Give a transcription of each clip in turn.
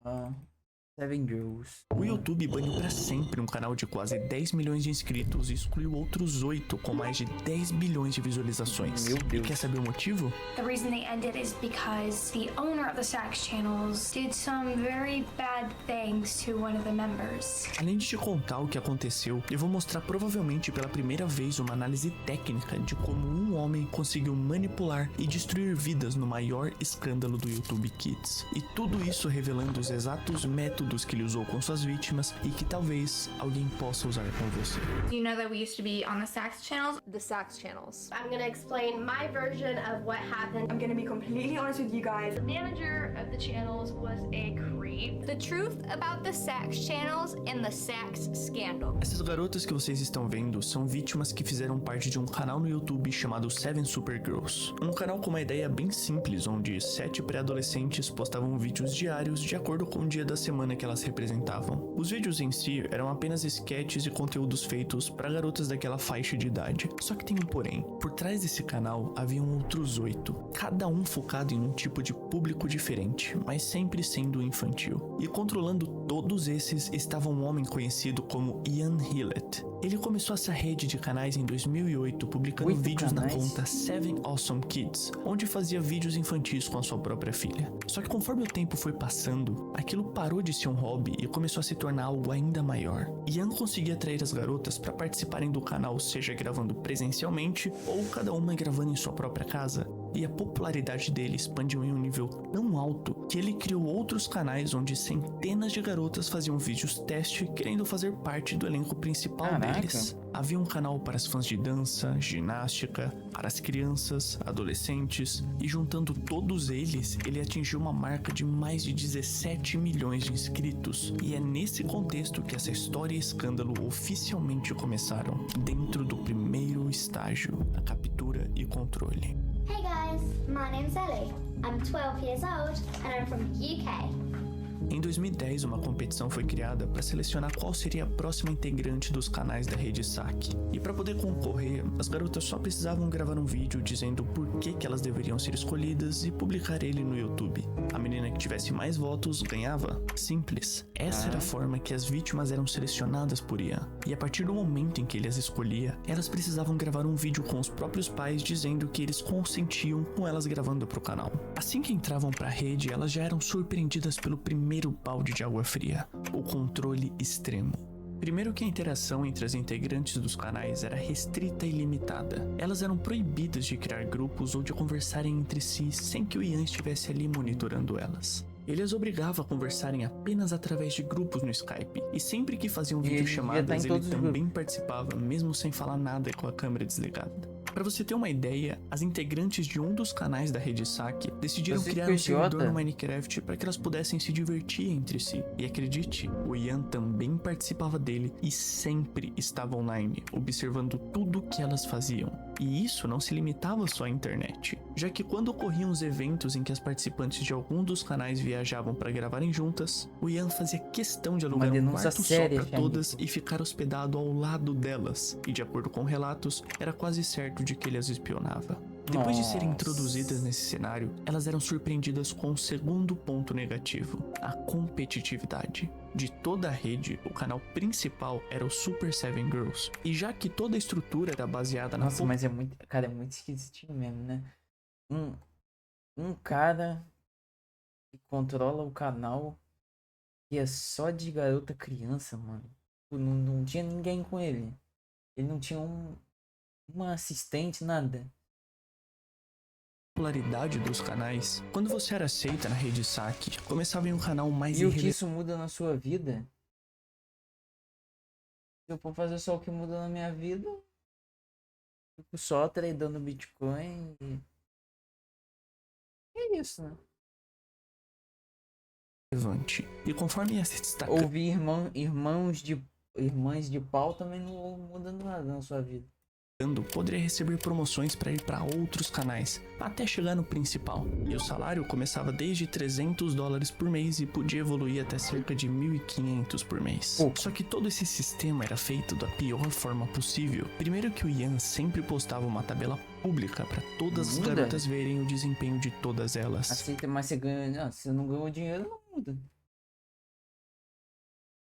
Ah, Seven Girls. O YouTube baniu para sempre um canal de quase 10 milhões de inscritos e excluiu outros 8 com mais de 10 bilhões de visualizações. Meu E Deus. quer saber o motivo? The reason they ended is because the owner of the Sax channels did some very bad things to one of the members. Além de te contar o que aconteceu, eu vou mostrar provavelmente pela primeira vez uma análise técnica de como um homem conseguiu manipular e destruir vidas no maior escândalo do YouTube Kids. E tudo isso revelando os exatos métodos que ele usou com suas vítimas e que talvez alguém possa usar com você. You know that we used to be on the Sax channels? The Sax channels. I'm gonna explain my version of what happened. I'm gonna be completely honest with you guys. The manager of the channels was a creep. The truth about the Sax channels and the Sax scandal. Essas garotas que vocês estão vendo são vítimas que fizeram parte de um canal no YouTube chamado Seven Super Girls. Um canal com uma ideia bem simples, onde 7 pré-adolescentes postavam vídeos diários de acordo com o dia da semana que elas representavam. Os vídeos em si eram apenas esquetes e conteúdos feitos para garotas daquela faixa de idade. Só que tem um porém. Por trás desse canal haviam outros 8, cada um focado em um tipo de público diferente, mas sempre sendo infantil. E controlando todos esses estava um homem conhecido como Ian Hillett. Ele começou essa rede de canais em 2008, publicando 8 vídeos na canais? conta Seven Awesome Kids, onde fazia vídeos infantis com a sua própria filha. Só que conforme o tempo foi passando, aquilo parou de ser um hobby e começou a se tornar algo ainda maior. Ian conseguia atrair as garotas para participarem do canal, seja gravando presencialmente ou cada uma gravando em sua própria casa. E a popularidade dele expandiu em um nível tão alto que ele criou outros canais onde centenas de garotas faziam vídeos teste querendo fazer parte do elenco principal Caraca. deles. Havia um canal para as fãs de dança, ginástica, para as crianças, adolescentes, e juntando todos eles, ele atingiu uma marca de mais de 17 milhões de inscritos. E é nesse contexto que essa história e escândalo oficialmente começaram, dentro do primeiro estágio, a captura e controle. Hey guys, my name's Ellie. I'm 12 years old and I'm from the UK. Em 2010, uma competição foi criada para selecionar qual seria a próxima integrante dos canais da rede SAC. E para poder concorrer, as garotas só precisavam gravar um vídeo dizendo por que elas deveriam ser escolhidas e publicar ele no YouTube. A menina que tivesse mais votos ganhava. Simples. Essa era a forma que as vítimas eram selecionadas por Ian. E a partir do momento em que ele as escolhia, elas precisavam gravar um vídeo com os próprios pais dizendo que eles consentiam com elas gravando para o canal. Assim que entravam para a rede, elas já eram surpreendidas pelo primeiro balde de água fria, o controle extremo. Primeiro que a interação entre as integrantes dos canais era restrita e limitada. Elas eram proibidas de criar grupos ou de conversarem entre si sem que o Ian estivesse ali monitorando elas. Ele as obrigava a conversarem apenas através de grupos no Skype, e sempre que faziam E ele devia videochamadas estar em ele todos os também participava, mesmo sem falar nada com a câmera desligada. Para você ter uma ideia, as integrantes de um dos canais da rede SAC decidiram Você criar ficou um servidor idiota? no Minecraft para que elas pudessem se divertir entre si. E acredite, o Ian também participava dele e sempre estava online, observando tudo que elas faziam. E isso não se limitava só à internet, já que quando ocorriam os eventos em que as participantes de algum dos canais viajavam para gravarem juntas, o Ian fazia questão de alugar um denúncia quarto séria, só para todas Fernando. e ficar hospedado ao lado delas. E de acordo com relatos, era quase certo de que ele as espionava. Depois de serem Nossa. introduzidas nesse cenário, elas eram surpreendidas com o segundo ponto negativo, a competitividade. De toda a rede, o canal principal era o Super Seven Girls, e já que toda a estrutura era baseada na Nossa, mas é muito. Cara, é muito esquisitinho mesmo, né? Um cara que controla o canal que é só de garota criança, mano. Não tinha ninguém com ele. Ele não tinha uma assistente, nada. popularidade dos canais, quando você era aceita na rede SAC, começava em um canal mais E o que isso muda na sua vida? Se eu for fazer só o que muda na minha vida, eu fico só tradando Bitcoin e... É isso, né? irrelevante. E conforme ia se destacando, Ouvir irmãs de pau também não muda nada na sua vida. poderia receber promoções para ir para outros canais, até chegar no principal. E o salário começava desde $300 por mês e podia evoluir até cerca de 1.500 por mês. Pô. Só que todo esse sistema era feito da pior forma possível. Primeiro que o Ian sempre postava uma tabela pública para todas as Muda? garotas verem o desempenho de todas elas. Aceita, mas você ganha. Não, se você não ganhou dinheiro, não muda.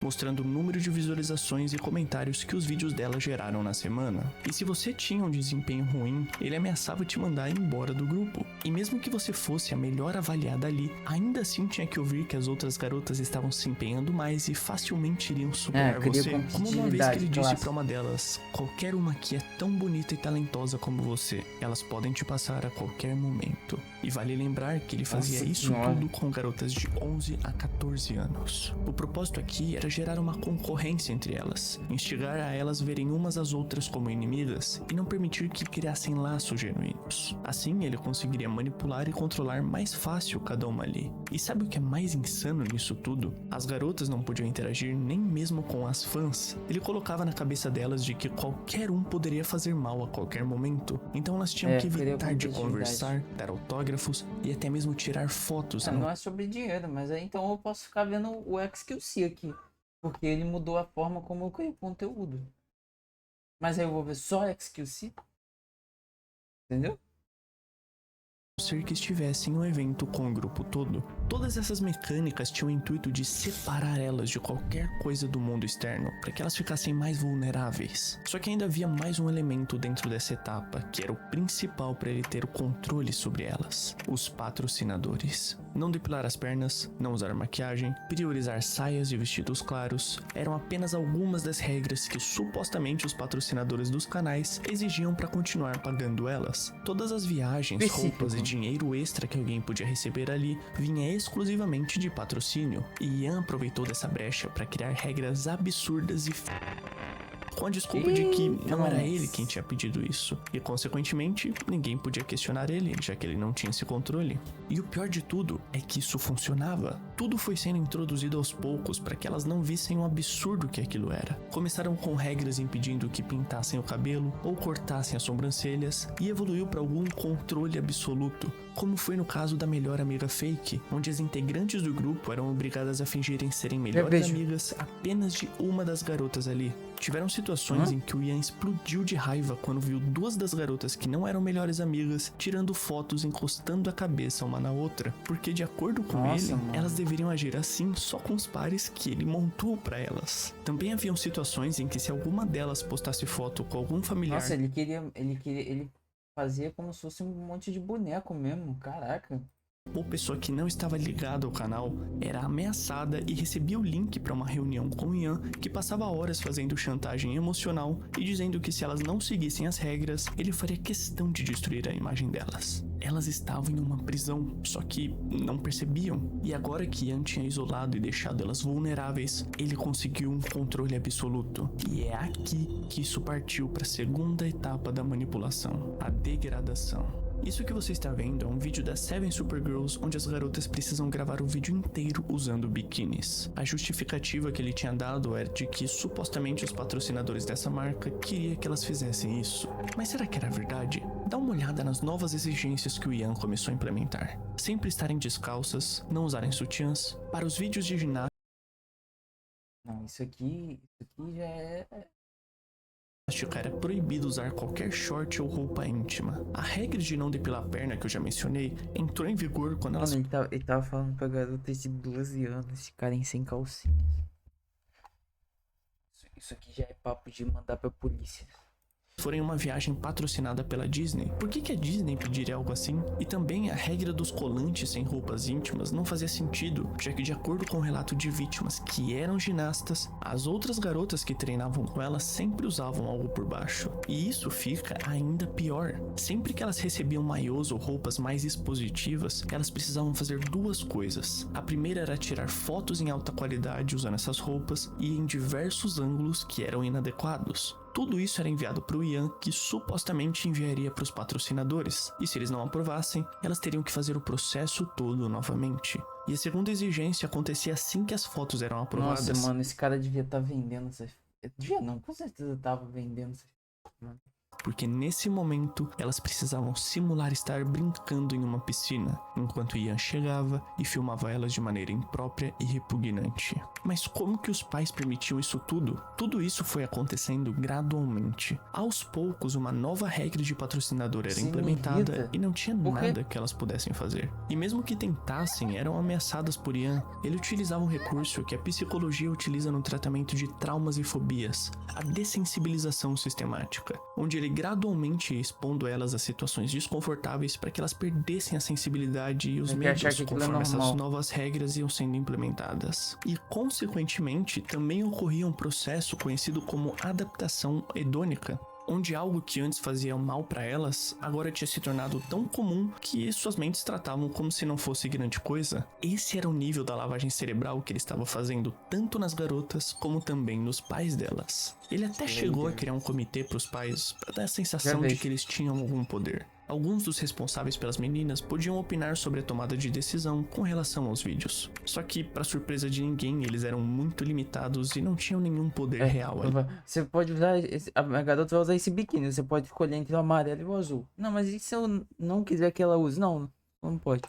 mostrando o número de visualizações e comentários que os vídeos dela geraram na semana. E se você tinha um desempenho ruim, ele ameaçava te mandar embora do grupo. E mesmo que você fosse a melhor avaliada ali, ainda assim tinha que ouvir que as outras garotas estavam se empenhando mais e facilmente iriam superar você. Como uma vez que ele disse pra uma delas: qualquer uma aqui é tão bonita e talentosa como você, elas podem te passar a qualquer momento. E vale lembrar que ele fazia isso tudo com garotas de 11 a 14 anos. O propósito aqui era gerar uma concorrência entre elas, instigar a elas verem umas às outras como inimigas e não permitir que criassem laços genuínos. Assim, ele conseguiria manipular e controlar mais fácil cada uma ali. E sabe o que é mais insano nisso tudo? As garotas não podiam interagir nem mesmo com as fãs. Ele colocava na cabeça delas de que qualquer um poderia fazer mal a qualquer momento, então elas tinham que evitar de conversar, dar autógrafos e até mesmo tirar fotos. Não é sobre dinheiro, mas aí então eu posso ficar vendo o XQC aqui. Porque ele mudou a forma como eu crio conteúdo. Mas aí eu vou ver só XQC. Entendeu? Ser que estivesse em um evento com o grupo todo. Todas essas mecânicas tinham o intuito de separar elas de qualquer coisa do mundo externo, para que elas ficassem mais vulneráveis. Só que ainda havia mais um elemento dentro dessa etapa, que era o principal para ele ter o controle sobre elas: os patrocinadores. Não depilar as pernas, não usar maquiagem, priorizar saias e vestidos claros, eram apenas algumas das regras que supostamente os patrocinadores dos canais exigiam para continuar pagando elas. Todas as viagens, roupas e dinheiro extra que alguém podia receber ali vinha exclusivamente de patrocínio, e Ian aproveitou dessa brecha para criar regras absurdas e com a desculpa de que não era ele quem tinha pedido isso, e consequentemente ninguém podia questionar ele, já que ele não tinha esse controle. E o pior de tudo é que isso funcionava. Tudo foi sendo introduzido aos poucos para que elas não vissem o absurdo que aquilo era. Começaram com regras impedindo que pintassem o cabelo ou cortassem as sobrancelhas, e evoluiu para algum controle absoluto, como foi no caso da melhor amiga fake, onde as integrantes do grupo eram obrigadas a fingirem serem melhores amigas apenas de uma das garotas ali. Tiveram situações em que o Ian explodiu de raiva quando viu duas das garotas que não eram melhores amigas tirando fotos encostando a cabeça uma na outra, porque de acordo com ele, elas deveriam agir assim só com os pares que ele montou pra elas. Também haviam situações em que se alguma delas postasse foto com algum familiar... Nossa, ele fazia como se fosse um monte de boneco mesmo, caraca. Ou pessoa que não estava ligada ao canal era ameaçada e recebia o link para uma reunião com o Ian, que passava horas fazendo chantagem emocional e dizendo que se elas não seguissem as regras, ele faria questão de destruir a imagem delas. Elas estavam em uma prisão, só que não percebiam. E agora que Ian tinha isolado e deixado elas vulneráveis, ele conseguiu um controle absoluto. E é aqui que isso partiu para a segunda etapa da manipulação, a degradação. Isso que você está vendo é um vídeo das 7 Supergirls, onde as garotas precisam gravar o vídeo inteiro usando biquínis. A justificativa que ele tinha dado era de que supostamente os patrocinadores dessa marca queriam que elas fizessem isso. Mas será que era verdade? Dá uma olhada nas novas exigências que o Ian começou a implementar. Sempre estarem descalças, não usarem sutiãs. Para os vídeos de ginástica... Não, isso aqui já é... Era proibido usar qualquer short ou roupa íntima. A regra de não depilar a perna que eu já mencionei entrou em vigor quando elas... Mano, ele tava falando pra garotas de 12 anos ficarem sem calcinhas. Isso aqui já é papo de mandar pra polícia. forem uma viagem patrocinada pela Disney. Por que a Disney pediria algo assim? E também a regra dos colantes sem roupas íntimas não fazia sentido, já que de acordo com o relato de vítimas que eram ginastas, as outras garotas que treinavam com elas sempre usavam algo por baixo. E isso fica ainda pior. Sempre que elas recebiam maiôs ou roupas mais expositivas, elas precisavam fazer duas coisas. A primeira era tirar fotos em alta qualidade usando essas roupas e em diversos ângulos que eram inadequados. Tudo isso era enviado para o Ian, que supostamente enviaria para os patrocinadores, e se eles não aprovassem, elas teriam que fazer o processo todo novamente. E a segunda exigência acontecia assim que as fotos eram aprovadas. Nossa, mano, esse cara devia estar vendendo essas... Devia não, com certeza tava vendendo essas... Mano. porque nesse momento elas precisavam simular estar brincando em uma piscina, enquanto Ian chegava e filmava elas de maneira imprópria e repugnante. Mas como que os pais permitiam isso tudo? Tudo isso foi acontecendo gradualmente. Aos poucos, uma nova regra de patrocinador era Sim, implementada irrita. e não tinha Por quê? nada que elas pudessem fazer. E mesmo que tentassem, eram ameaçadas por Ian. Ele utilizava um recurso que a psicologia utiliza no tratamento de traumas e fobias, a dessensibilização sistemática, onde ele gradualmente ia expondo elas a situações desconfortáveis para que elas perdessem a sensibilidade e os Tem que achar medos que aquilo é conforme essas normal. novas regras iam sendo implementadas. E, consequentemente, também ocorria um processo conhecido como adaptação hedônica, onde algo que antes fazia mal para elas, agora tinha se tornado tão comum que suas mentes tratavam como se não fosse grande coisa. Esse era o nível da lavagem cerebral que ele estava fazendo tanto nas garotas como também nos pais delas. Ele até chegou a criar um comitê para os pais para dar a sensação de que eles tinham algum poder. Alguns dos responsáveis pelas meninas podiam opinar sobre a tomada de decisão com relação aos vídeos. Só que, para surpresa de ninguém, eles eram muito limitados e não tinham nenhum poder real ali. Você pode usar. A garota vai usar esse biquíni. Você pode escolher entre o amarelo e o azul. Não, mas e se eu não quiser que ela use? Não, não pode.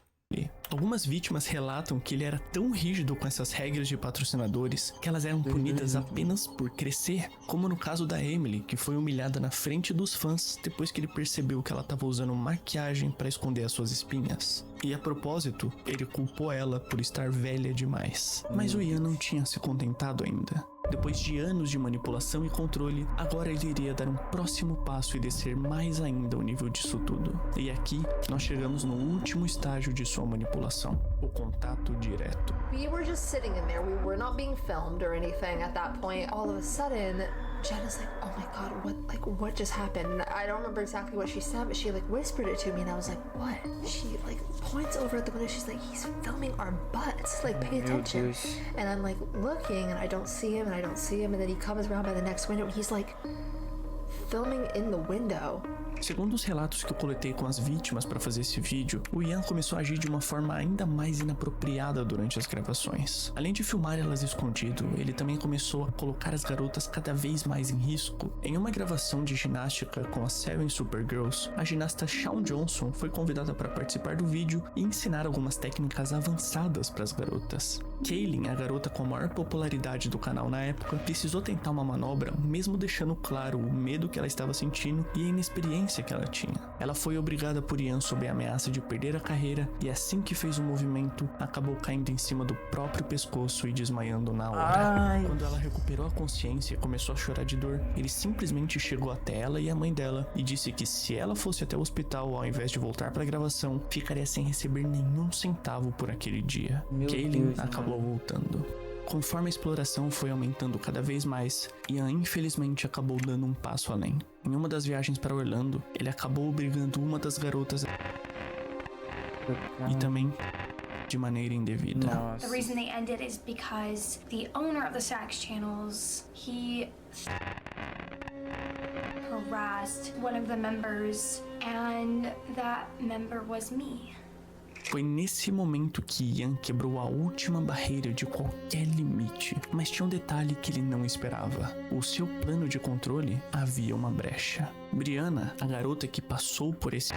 Algumas vítimas relatam que ele era tão rígido com essas regras de patrocinadores que elas eram punidas apenas por crescer, como no caso da Emily, que foi humilhada na frente dos fãs depois que ele percebeu que ela estava usando maquiagem para esconder as suas espinhas. E a propósito, ele culpou ela por estar velha demais. Mas o Ian não tinha se contentado ainda. Depois de anos de manipulação e controle, agora ele iria dar um próximo passo e descer mais ainda o nível disso tudo. E aqui, nós chegamos no último estágio de sua manipulação, o contato direto. We were just sitting in there. We were not being filmed or anything at that point. All of a sudden, Jenna's like, "Oh my God, what just happened?" I don't remember exactly what she said, but she whispered it to me, and I was like, "What?" She points over at the window. She's like, "He's filming our butts. Pay attention." And I'm looking, and I don't see him, and then he comes around by the next window, and he's filming in the window. Segundo os relatos que eu coletei com as vítimas para fazer esse vídeo, o Ian começou a agir de uma forma ainda mais inapropriada durante as gravações. Além de filmar elas escondido, ele também começou a colocar as garotas cada vez mais em risco. Em uma gravação de ginástica com as Seven Supergirls, a ginasta Shawn Johnson foi convidada para participar do vídeo e ensinar algumas técnicas avançadas para as garotas. Kaylin, a garota com a maior popularidade do canal na época, precisou tentar uma manobra, mesmo deixando claro o medo que ela estava sentindo e a inexperiência que ela tinha. Ela foi obrigada por Ian sob a ameaça de perder a carreira e assim que fez o movimento, acabou caindo em cima do próprio pescoço e desmaiando na hora. Quando ela recuperou a consciência e começou a chorar de dor, ele simplesmente chegou até ela e a mãe dela e disse que se ela fosse até o hospital ao invés de voltar para a gravação, ficaria sem receber nenhum centavo por aquele dia. Kaylin acabou voltando. Conforme a exploração foi aumentando cada vez mais, Ian infelizmente acabou dando um passo além. Em uma das viagens para Orlando, ele acabou obrigando uma das garotas e também de maneira indevida. The reason they ended is because the owner of the Sax channels, he harassed one of the members, and that member was me. Foi nesse momento que Ian quebrou a última barreira de qualquer limite, mas tinha um detalhe que ele não esperava. O seu plano de controle havia uma brecha. Brianna, a garota que passou por esse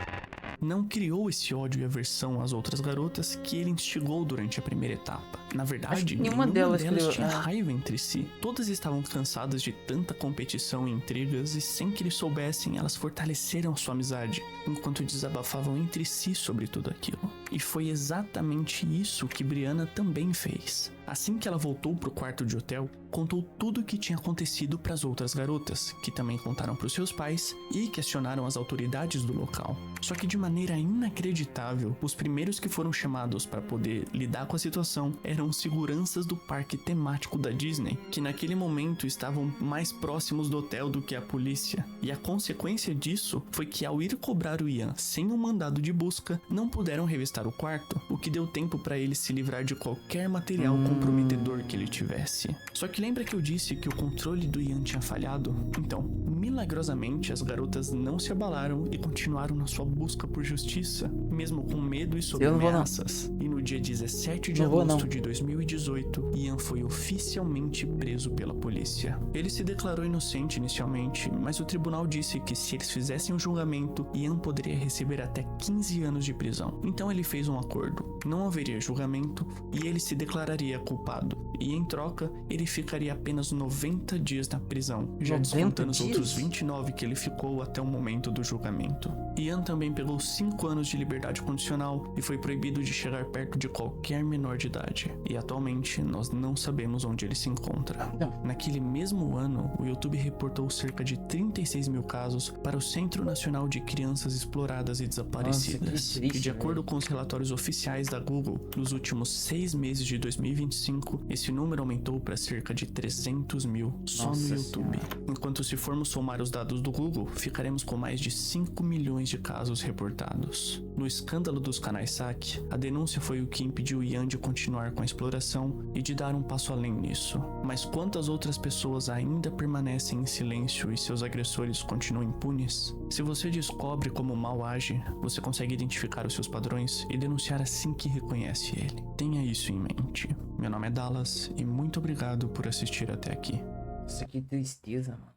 não criou esse ódio e aversão às outras garotas que ele instigou durante a primeira etapa. Na verdade, nenhuma delas tinha raiva entre si. Todas estavam cansadas de tanta competição e intrigas e sem que eles soubessem, elas fortaleceram sua amizade, enquanto desabafavam entre si sobre tudo aquilo. E foi exatamente isso que Brianna também fez. Assim que ela voltou pro quarto de hotel, contou tudo o que tinha acontecido para as outras garotas, que também contaram para os seus pais e questionaram as autoridades do local. Só que de maneira inacreditável, os primeiros que foram chamados para poder lidar com a situação eram os seguranças do parque temático da Disney, que naquele momento estavam mais próximos do hotel do que a polícia. E a consequência disso foi que ao ir cobrar o Ian sem um mandado de busca, não puderam revistar o quarto, o que deu tempo para ele se livrar de qualquer material com comprometedor que ele tivesse. Só que lembra que eu disse que o controle do Ian tinha falhado? Então, milagrosamente, as garotas não se abalaram e continuaram na sua busca por justiça, mesmo com medo e sob Eu não vou, não. ameaças. E no dia 17 de Não vou, agosto não. de 2018, Ian foi oficialmente preso pela polícia. Ele se declarou inocente inicialmente, mas o tribunal disse que se eles fizessem um julgamento, Ian poderia receber até 15 anos de prisão. Então ele fez um acordo. Não haveria julgamento e ele se declararia culpado. E em troca, ele ficaria apenas 90 dias na prisão, já 90 descontando os dias? outros 29 que ele ficou até o momento do julgamento. Ian também pegou 5 anos de liberdade condicional e foi proibido de chegar perto de qualquer menor de idade. E atualmente nós não sabemos onde ele se encontra. Não. Naquele mesmo ano, o YouTube reportou cerca de 36 mil casos para o Centro Nacional de Crianças Exploradas e Desaparecidas. Nossa, que triste, e de acordo velho. com os relatórios oficiais da Google, nos últimos 6 meses de 2025, esse número aumentou para cerca de 300 mil só Nossa no YouTube. Senhora. Enquanto se formos somar os dados do Google, ficaremos com mais de 5 milhões de casos reportados. No escândalo dos canais SAC, a denúncia foi o que impediu Ian de continuar com a exploração e de dar um passo além nisso. Mas quantas outras pessoas ainda permanecem em silêncio e seus agressores continuam impunes? Se você descobre como o mal age, você consegue identificar os seus padrões e denunciar assim que reconhece ele. Tenha isso em mente. Meu nome é Dallas e muito obrigado por assistir até aqui. Nossa, que tristeza, mano.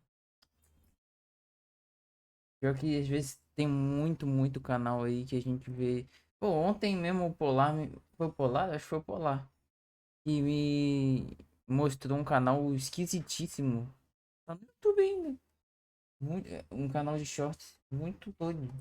Pior que às vezes tem muito canal aí que a gente vê. Pô, ontem mesmo o Polar. Foi o Polar? Acho que foi o Polar. Que me mostrou um canal esquisitíssimo. Tá no YouTube ainda. Um canal de shorts muito doido.